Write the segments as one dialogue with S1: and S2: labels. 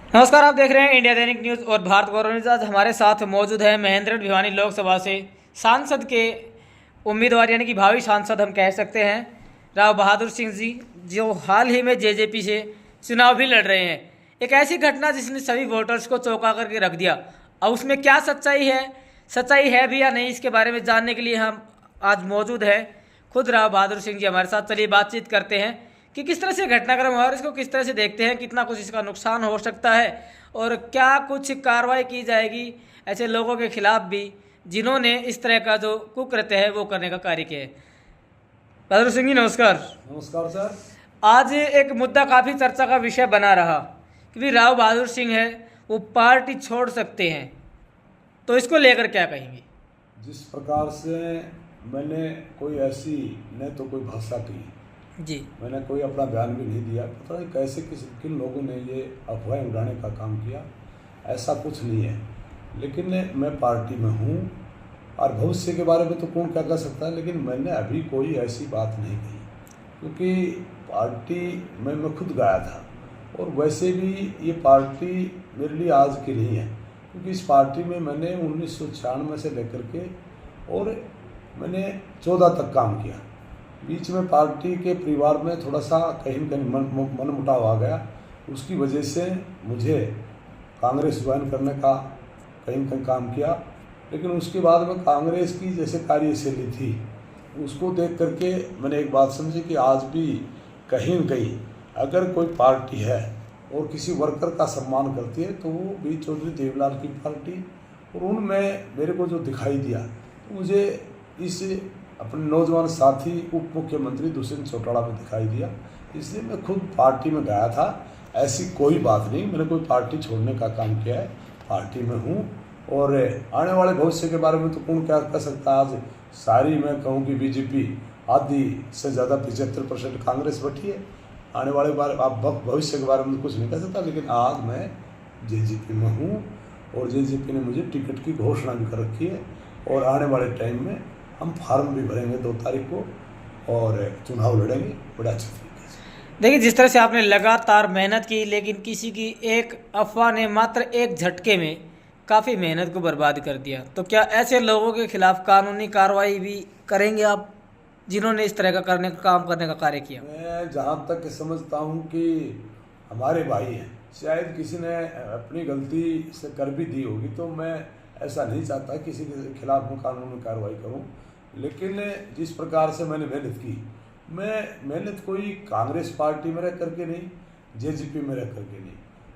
S1: नमस्कार, आप देख रहे हैं इंडिया दैनिक न्यूज़ और भारत गौरव न्यूज़। आज हमारे साथ मौजूद है महेंद्र भिवानी, लोकसभा से सांसद के उम्मीदवार यानी कि भावी सांसद हम कह सकते हैं, राव बहादुर सिंह जी, जो हाल ही में जेजेपी से चुनाव भी लड़ रहे हैं। एक ऐसी घटना जिसने सभी वोटर्स को चौंका करके रख दिया। अब उसमें क्या सच्चाई है भी या नहीं, इसके बारे में जानने के लिए हम आज मौजूद है खुद राव बहादुर सिंह जी हमारे साथ। चलिए बातचीत करते हैं कि किस तरह से घटनाक्रम हुआ और इसको किस तरह से देखते हैं, कितना कुछ इसका नुकसान हो सकता है और क्या कुछ कार्रवाई की जाएगी ऐसे लोगों के खिलाफ भी जिन्होंने इस तरह का जो कुकृत्य है वो करने का कार्य किया है। बहादुर सिंह जी नमस्कार।
S2: नमस्कार सर।
S1: आज एक मुद्दा काफ़ी चर्चा का विषय बना रहा कि भी राव बहादुर सिंह है वो पार्टी छोड़ सकते हैं, तो इसको लेकर क्या कहेंगे?
S2: जिस प्रकार से मैंने कोई ऐसी न तो कोई भाषा की
S1: जी,
S2: मैंने कोई अपना बयान भी नहीं दिया। पता नहीं कैसे किन लोगों ने ये अफवाहें उड़ाने का काम किया। ऐसा कुछ नहीं है, लेकिन मैं पार्टी में हूँ और भविष्य के बारे में तो कौन क्या कह सकता है, लेकिन मैंने अभी कोई ऐसी बात नहीं कही क्योंकि पार्टी में मैं खुद गया था। और वैसे भी ये पार्टी मेरे लिए आज की नहीं है, क्योंकि इस पार्टी में मैंने 1996 से लेकर के और मैंने 14 तक काम किया। बीच में पार्टी के परिवार में थोड़ा सा कहीं न कहीं मन मुटाव आ गया। उसकी वजह से मुझे कांग्रेस ज्वाइन करने का कहीं न कहीं काम किया, लेकिन उसके बाद में कांग्रेस की जैसे कार्यशैली थी उसको देख करके मैंने एक बात समझी कि आज भी कहीं न कहीं अगर कोई पार्टी है और किसी वर्कर का सम्मान करती है तो वो बी चौधरी देवलाल की पार्टी। और उनमें मेरे को जो दिखाई दिया तो मुझे इस अपने नौजवान साथी उप मुख्यमंत्री दुष्यंत चौटाला में दिखाई दिया, इसलिए मैं खुद पार्टी में गया था। ऐसी कोई बात नहीं, मैंने कोई पार्टी छोड़ने का काम किया है, पार्टी में हूँ। और आने वाले भविष्य के बारे में तो कौन क्या कह सकता है। आज सारी मैं कहूँ कि बीजेपी आधी से ज़्यादा 75% कांग्रेस बैठी है। आने वाले भविष्य के बारे में तो कुछ नहीं कह सकता, लेकिन आज मैं जेजेपी में हूँ और जेजेपी ने मुझे टिकट की घोषणा भी कर रखी है। और आने वाले टाइम में हम फार्म भी भरेंगे 2 तारीख को और चुनाव लड़ेंगे बड़ा अच्छे तरीके से।
S1: देखिए, जिस तरह से आपने लगातार मेहनत की, लेकिन किसी की एक अफवाह ने मात्र एक झटके में काफ़ी मेहनत को बर्बाद कर दिया, तो क्या ऐसे लोगों के खिलाफ कानूनी कार्रवाई भी करेंगे आप जिन्होंने इस तरह का काम करने का कार्य किया?
S2: मैं जहाँ तक समझता हूँ कि हमारे भाई हैं, शायद किसी ने अपनी गलती से कर भी दी होगी, तो मैं ऐसा नहीं चाहता किसी के खिलाफ मैं कानूनी कार्रवाई करूँ। लेकिन जिस प्रकार से मैंने मेहनत की, मैं मेहनत कोई कांग्रेस पार्टी में रह करके नहीं, जेजेपी में रह करके नहीं,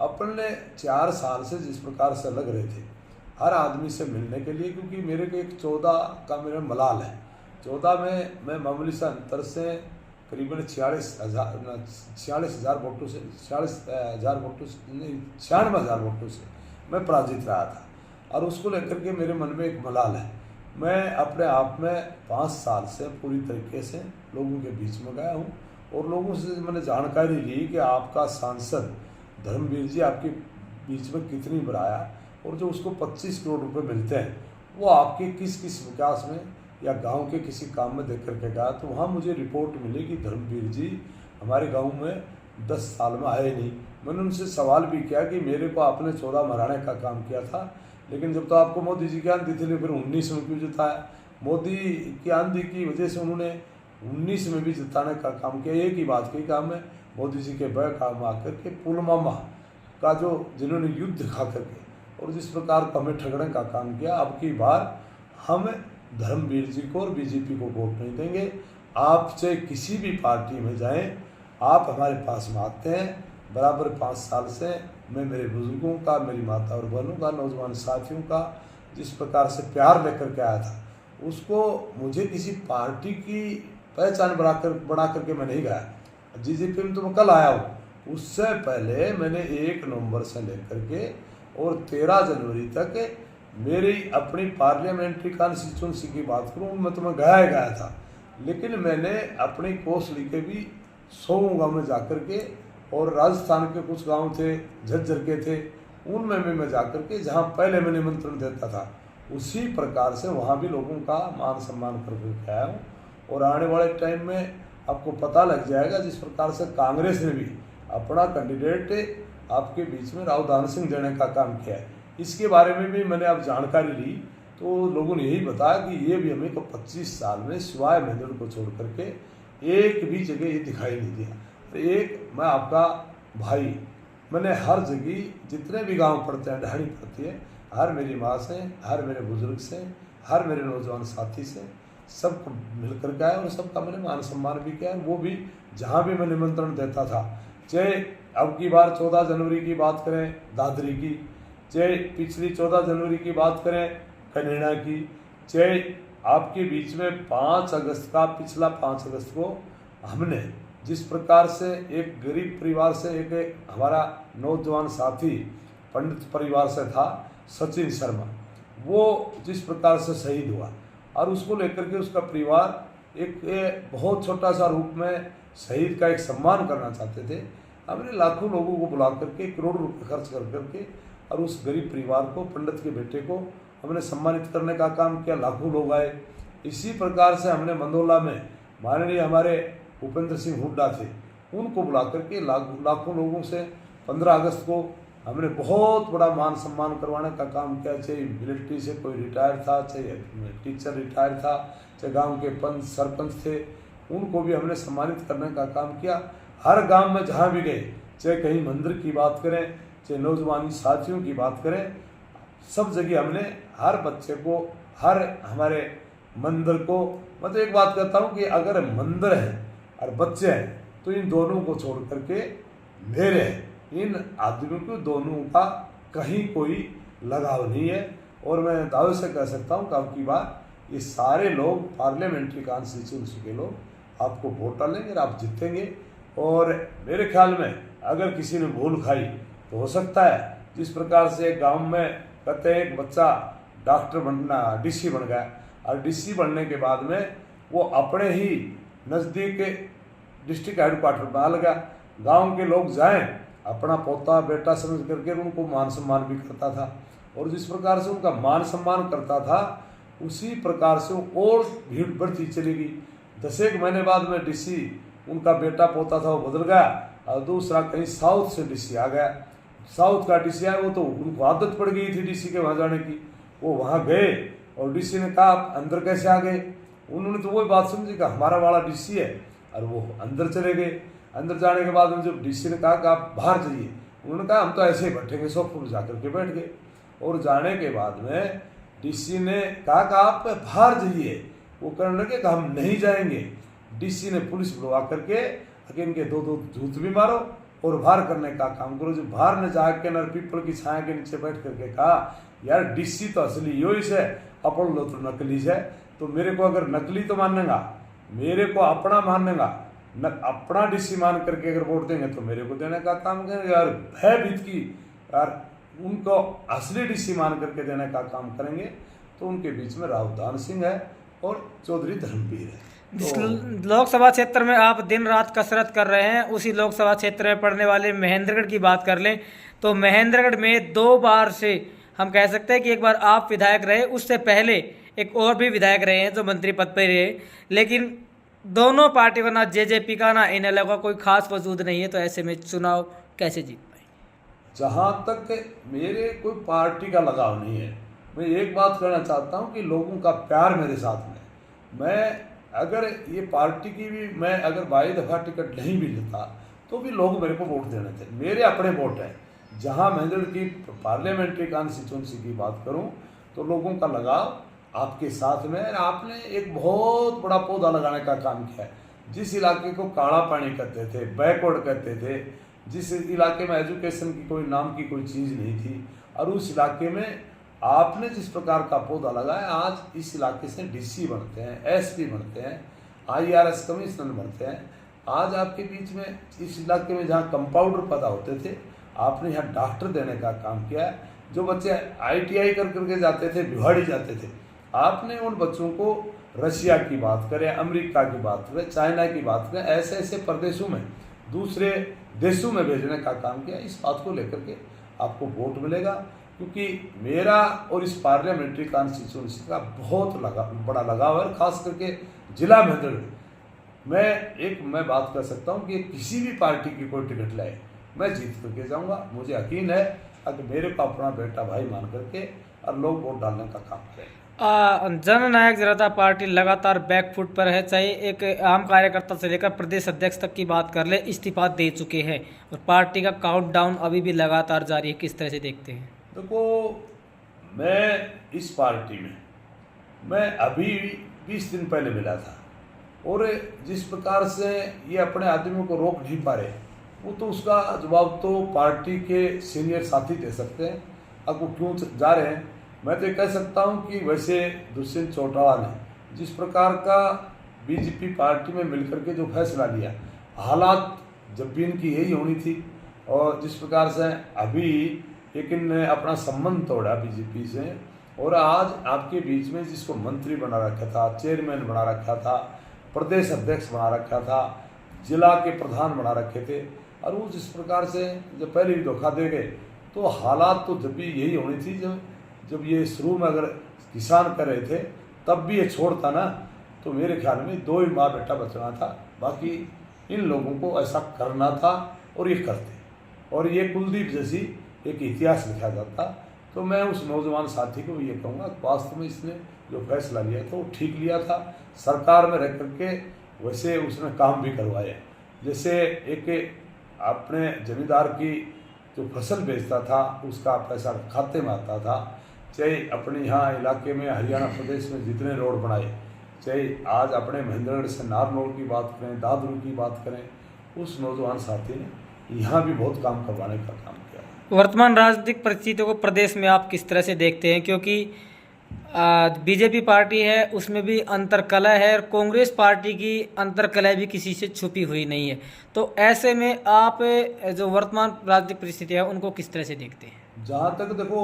S2: अपने 4 साल से जिस प्रकार से लग रहे थे हर आदमी से मिलने के लिए, क्योंकि मेरे को एक 14 का मेरा मलाल है। 14 में मैं मामूली सा अंतर से करीबन 46,000 वोटों से 46,000 वोटों से नहीं 96,000 वोटों से मैं पराजित रहा था। और उसको लेकर के मेरे मन में एक मलाल है। मैं अपने आप में 5 साल से पूरी तरीके से लोगों के बीच में गया हूँ और लोगों से मैंने जानकारी ली कि आपका सांसद धर्मवीर जी आपके बीच में कितनी बार आया और जो उसको 25 करोड़ रुपए मिलते हैं वो आपके किस किस विकास में या गांव के किसी काम में देख करके गया। तो वहाँ मुझे रिपोर्ट मिली कि धर्मवीर जी हमारे गांव में 10 साल में आए नहीं। मैंने उनसे सवाल भी किया कि मेरे को आपने 14 मराने का काम किया था, लेकिन जब तो आपको मोदी जी की आंधी थी फिर 19 में क्यों जिताया? मोदी की आंधी की वजह से उन्होंने 19 में भी जिताने का काम किया। एक ही बात की काम है, मोदी जी के बैक काम आकर के पुलवामा का जो जिन्होंने युद्ध दिखा करके और जिस प्रकार का हमें ठगड़ने का काम किया, अब की बार हम धर्मवीर जी को और बीजेपी को वोट नहीं देंगे। आप चाहे किसी भी पार्टी में जाएं, आप हमारे पास में आते हैं। बराबर 5 साल से मैं मेरे बुजुर्गों का, मेरी माता और बहनों का, नौजवान साथियों का जिस प्रकार से प्यार लेकर के आया था, उसको मुझे किसी पार्टी की पहचान बना करके मैं नहीं गया। जेजेपी में तो मैं कल आया हूँ, उससे पहले मैंने 1 नवंबर से लेकर के और 13 जनवरी तक मेरी अपनी पार्लियामेंट्री कॉन्स्टिट्यूंसी की बात करूँ मैं तो मैं गया था, लेकिन मैंने अपनी कोस लिखे भी 100 गाँव में जाकर के और राजस्थान के कुछ गांव थे, झज्जर के थे, उनमें मैं जाकर के जहां पहले मैं निमंत्रण देता था उसी प्रकार से वहां भी लोगों का मान सम्मान करके आया हूँ। और आने वाले टाइम में आपको पता लग जाएगा जिस प्रकार से कांग्रेस ने भी अपना कैंडिडेट आपके बीच में राव दान सिंह देने का काम किया है। इसके बारे में भी मैंने अब जानकारी ली तो लोगों ने यही बताया कि ये भी हमें को 25 साल में सिवाय महेंद्र को छोड़ करके एक भी जगह ये दिखाई नहीं दिया। तो एक मैं आपका भाई, मैंने हर जगह जितने भी गांव पड़ते हैं, ढाणी पड़ती है, हर मेरी माँ से, हर मेरे बुजुर्ग से, हर मेरे नौजवान साथी से सबको मिल कर गया और सबका मैंने मान सम्मान भी किया। वो भी जहाँ भी मैं निमंत्रण देता था, चाहे अब की बार 14 जनवरी की बात करें दादरी की, चाहे पिछली 14 जनवरी की बात करें कनेडा की, चाहे आपके बीच में 5 अगस्त का, पिछला 5 अगस्त को हमने जिस प्रकार से एक गरीब परिवार से एक हमारा नौजवान साथी पंडित परिवार से था सचिन शर्मा, वो जिस प्रकार से शहीद हुआ और उसको लेकर के उसका परिवार एक बहुत छोटा सा रूप में शहीद का एक सम्मान करना चाहते थे। हमने लाखों लोगों को बुला करके करोड़ों रुपये खर्च कर करके और उस गरीब परिवार को, पंडित के बेटे को हमने सम्मानित करने का काम किया। लाखों लोग आए। इसी प्रकार से हमने मंदोला में माननीय हमारे भूपेंद्र सिंह हुड्डा थे, उनको बुला करके लाखों लोगों से 15 अगस्त को हमने बहुत बड़ा मान सम्मान करवाने का काम किया। चाहे मिलिट्री से कोई रिटायर था, चाहे टीचर रिटायर था, चाहे गांव के पंच सरपंच थे, उनको भी हमने सम्मानित करने का काम किया। हर गांव में जहां भी गए, चाहे कहीं मंदिर की बात करें, चाहे नौजवान साथियों की बात करें, सब जगह हमने हर बच्चे को, हर हमारे मंदिर को, मतलब एक बात कहता हूँ कि अगर मंदिर है और बच्चे हैं तो इन दोनों को छोड़ करके मेरे इन आदमियों को दोनों का कहीं कोई लगाव नहीं है। और मैं दावे से कह सकता हूँ कि अब की बार ये सारे लोग पार्लियामेंट्री कॉन्स्टिट्यूंसी के लोग आपको वोट डालेंगे और आप जीतेंगे। और मेरे ख्याल में अगर किसी ने भूल खाई तो हो सकता है जिस प्रकार से एक गाँव में कहते हैं एक बच्चा डॉक्टर बनना डीसी बन गया और डीसी बनने के बाद में वो अपने ही नज़दीक डिस्ट्रिक्ट हेडक्वार्टर में आ लगा, गांव के लोग जाएं अपना पोता बेटा समझ करके उनको मान सम्मान भी करता था। और जिस प्रकार से उनका मान सम्मान करता था उसी प्रकार से वो और भीड़ बढ़ती चली गई। 10 एक महीने बाद में डीसी उनका बेटा पोता था वो बदल गया और दूसरा कहीं साउथ से डीसी आ गया। साउथ का डीसी आया, वो तो उनको आदत पड़ गई थी डीसी के वहाँ जाने की। वो वहाँ गए और डीसी ने कहा आप अंदर कैसे आ गए। उन्होंने तो वही बात समझी कि हमारा वाला डीसी है, और वो अंदर चले गए। अंदर जाने के बाद में जब डीसी ने कहा कि आप बाहर जाइए, उन्होंने कहा हम तो ऐसे ही बैठेंगे, सोफे पर जाकर के बैठ गए। और जाने के बाद में डीसी ने कहा कि आप बाहर जाइए, वो कहने लगे कि हम नहीं जाएंगे। डीसी ने पुलिस बुलवा करके इनके 2 जूत भी मारो और बाहर करने का काम करो। जो बाहर ने जाके नर पीपल की छाया के नीचे बैठ करके कहा यार डीसी तो असली यो ही है, अपन लो तो नकली है। तो मेरे को अगर नकली तो मानेगा, मेरे को अपना मानेगा, अपना डीसी मान करके अगर वोट देंगे तो मेरे को देने का काम करेंगे। यार भयभीत की यार उनको असली डीसी मान करके देने का काम करेंगे। तो उनके बीच में राव दान सिंह है और चौधरी धर्मवीर है।
S1: जिस लोकसभा क्षेत्र में आप दिन रात कसरत कर रहे हैं, उसी लोकसभा क्षेत्र में पड़ने वाले महेंद्रगढ़ की बात कर लें तो महेंद्रगढ़ में 2 बार से हम कह सकते हैं कि एक बार आप विधायक रहे, उससे पहले एक और भी विधायक रहे हैं जो मंत्री पद पर रहे, लेकिन दोनों पार्टी का ना जेजेपी का ना इनेलो का कोई खास वजूद नहीं है। तो ऐसे में चुनाव कैसे जीत पाए?
S2: जहाँ तक मेरे कोई पार्टी का लगाव नहीं है, मैं एक बात कहना चाहता हूँ कि लोगों का प्यार मेरे साथ में। मैं अगर ये पार्टी की भी मैं अगर 22 दफ़ा टिकट नहीं भी लेता तो भी लोग मेरे को वोट देने थे, मेरे अपने वोट हैं। जहाँ महेंद्रगढ़ की पार्लियामेंट्री कॉन्स्टिट्यूंसी की बात करूँ तो लोगों का लगाव आपके साथ में। आपने एक बहुत बड़ा पौधा लगाने का काम किया है। जिस इलाके को काला पानी कहते थे, बैकवर्ड कहते थे, जिस इलाके में एजुकेशन की कोई नाम की कोई चीज़ नहीं थी, और उस इलाके में आपने जिस प्रकार का पौधा लगाया, आज इस इलाके से डीसी बनते हैं, एसपी बनते हैं, IRS कमिश्नर बनते हैं। आज आपके बीच में इस इलाके में जहाँ कंपाउंडर पैदा होते थे, आपने यहाँ डॉक्टर देने का काम किया है। जो बच्चे ITI कर करके जाते थे, भिवाड़ी जाते थे, आपने उन बच्चों को रशिया की बात करें, अमेरिका की बात करें, चाइना की बात करें, ऐसे ऐसे प्रदेशों में, दूसरे देशों में भेजने का काम किया। इस बात को लेकर के आपको वोट मिलेगा, क्योंकि मेरा और इस पार्लियामेंट्री कॉन्स्टिट्यूंसी का बहुत बड़ा लगाव है। खास करके जिला महेंद्रगढ़ मैं बात कर सकता हूँ कि किसी भी पार्टी की कोई टिकट लाए, मैं जीत करके जाऊंगा। मुझे यकीन है कि मेरे को अपना बेटा भाई मान करके और लोग वोट डालने का काम करेंगे।
S1: जननायक जनता पार्टी लगातार बैकफुट पर है, चाहे एक आम कार्यकर्ता से लेकर प्रदेश अध्यक्ष तक की बात कर ले, इस्तीफा दे चुके हैं और पार्टी का काउंटडाउन अभी भी लगातार जारी है। किस तरह से देखते हैं?
S2: देखो, मैं इस पार्टी में मैं अभी 20 दिन पहले मिला था और जिस प्रकार से ये अपने आदमियों को रोक नहीं पा रहे, वो तो उसका जवाब तो पार्टी के सीनियर साथी दे सकते हैं। अब वो क्यों जा रहे हैं, मैं तो ये कह सकता हूँ कि वैसे दुष्यंत चौटाला ने जिस प्रकार का बीजेपी पार्टी में मिलकर के जो फैसला लिया, हालात जब भी इनकी यही होनी थी, और जिस प्रकार से अभी एक इनने अपना संबंध तोड़ा बीजेपी से, और आज आपके बीच में जिसको मंत्री बना रखा था, चेयरमैन बना रखा था, प्रदेश अध्यक्ष बना रखा था, जिला के प्रधान बना रखे थे, और वो जिस प्रकार से जब पहले भी धोखा दे गए, तो हालात तो जब भी यही होनी थी। जब ये शुरू में अगर किसान कर रहे थे तब भी ये छोड़ता ना, तो मेरे ख्याल में 2 ही माँ बेटा बचना था। बाकी इन लोगों को ऐसा करना था और ये करते, और ये कुलदीप जैसी एक इतिहास लिखा जाता। तो मैं उस नौजवान साथी को ये कहूँगा, वास्तव में इसने जो फैसला लिया था वो ठीक लिया था। सरकार में रह करके वैसे उसने काम भी करवाए, जैसे एक अपने जमींदार की जो फसल बेचता था उसका पैसा खाते में आता था, चाहे अपने यहाँ इलाके में हरियाणा प्रदेश में जितने रोड बनाए, चाहे आज अपने महेंद्रगढ़ से नारनौल की बात करें, दादरू की बात करें, उस नौजवान साथी ने यहाँ भी बहुत काम करवाने का काम किया।
S1: वर्तमान राजनीतिक परिस्थितियों को प्रदेश में आप किस तरह से देखते हैं? क्योंकि बीजेपी पार्टी है उसमें भी अंतर्कलह है और कांग्रेस पार्टी की अंतर्कलह भी किसी से छुपी हुई नहीं है, तो ऐसे में आप जो वर्तमान राजनीतिक परिस्थिति है उनको किस तरह से देखते हैं?
S2: जहाँ तक देखो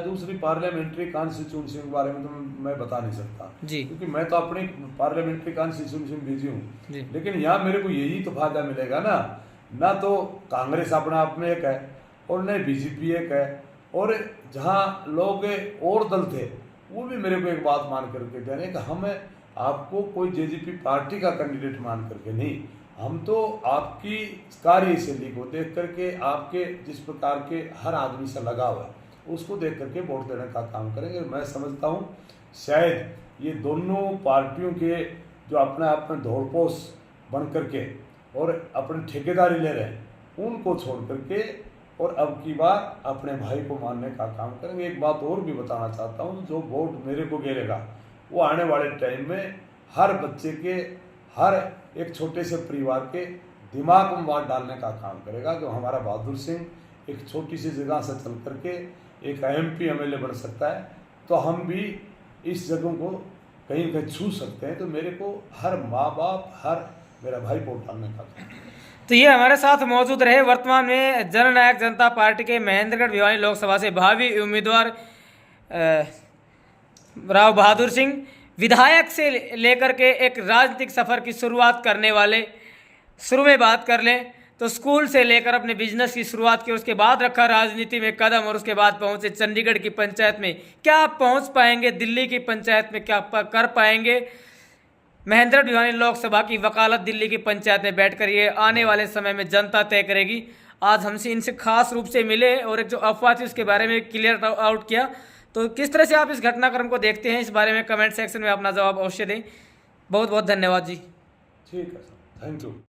S2: दूसरी पार्लियामेंट्री कॉन्स्टिट्यूंसी के बारे में तो मैं बता नहीं सकता
S1: जी,
S2: क्योंकि मैं तो अपनी पार्लियामेंट्री कॉन्स्टिट्यूंसी में बिजी हूँ।
S1: जी।
S2: लेकिन यहाँ मेरे को यही तो फायदा मिलेगा ना तो कांग्रेस अपने आप में एक है और न बीजेपी एक है, और जहाँ लोग और दल थे वो भी मेरे को एक बात मान करके कह रहे हैं कि हम आपको कोई जेजेपी पार्टी का कैंडिडेट मान करके नहीं, हम तो आपकी कार्यशैली को देख करके, आपके जिस प्रकार के हर आदमी से लगाव है उसको देख करके वोट देने का काम करेंगे। मैं समझता हूँ शायद ये दोनों पार्टियों के जो अपने आप में दौड़पोश बन करके और अपनी ठेकेदारी ले रहे हैं उनको छोड़ करके और अब की बार अपने भाई को मानने का काम करेंगे। एक बात और भी बताना चाहता हूँ, जो वोट मेरे को गिरेगा वो आने वाले टाइम में हर बच्चे के, हर एक छोटे से परिवार के दिमाग में बात डालने का काम करेगा। जो हमारा बहादुर सिंह एक छोटी सी जगह से चल करके एक MP MLA बन सकता है, तो हम भी इस जगह को कहीं कहीं छू सकते हैं। तो मेरे को हर माँ बाप, हर मेरा भाई वोट डालने का काम।
S1: तो ये हमारे साथ मौजूद रहे वर्तमान में जननायक जनता पार्टी के महेंद्रगढ़ भिवानी लोकसभा से भावी उम्मीदवार राव बहादुर सिंह, विधायक से लेकर के एक राजनीतिक सफ़र की शुरुआत करने वाले। शुरू में बात कर लें तो स्कूल से लेकर अपने बिजनेस की शुरुआत की, उसके बाद रखा राजनीति में कदम और उसके बाद पहुंचे चंडीगढ़ की पंचायत में। क्या आप पहुंच पाएंगे दिल्ली की पंचायत में, क्या कर पाएंगे? महेंद्रगढ़ भिवानी लोकसभा की वकालत दिल्ली की पंचायत में बैठकर ये आने वाले समय में जनता तय करेगी। आज हमसे इनसे खास रूप से मिले और एक जो अफवाह थी उसके बारे में क्लियर आउट किया। तो किस तरह से आप इस घटनाक्रम को देखते हैं, इस बारे में कमेंट सेक्शन में अपना जवाब अवश्य दें। बहुत बहुत धन्यवाद जी।
S2: ठीक है सर, थैंक यू।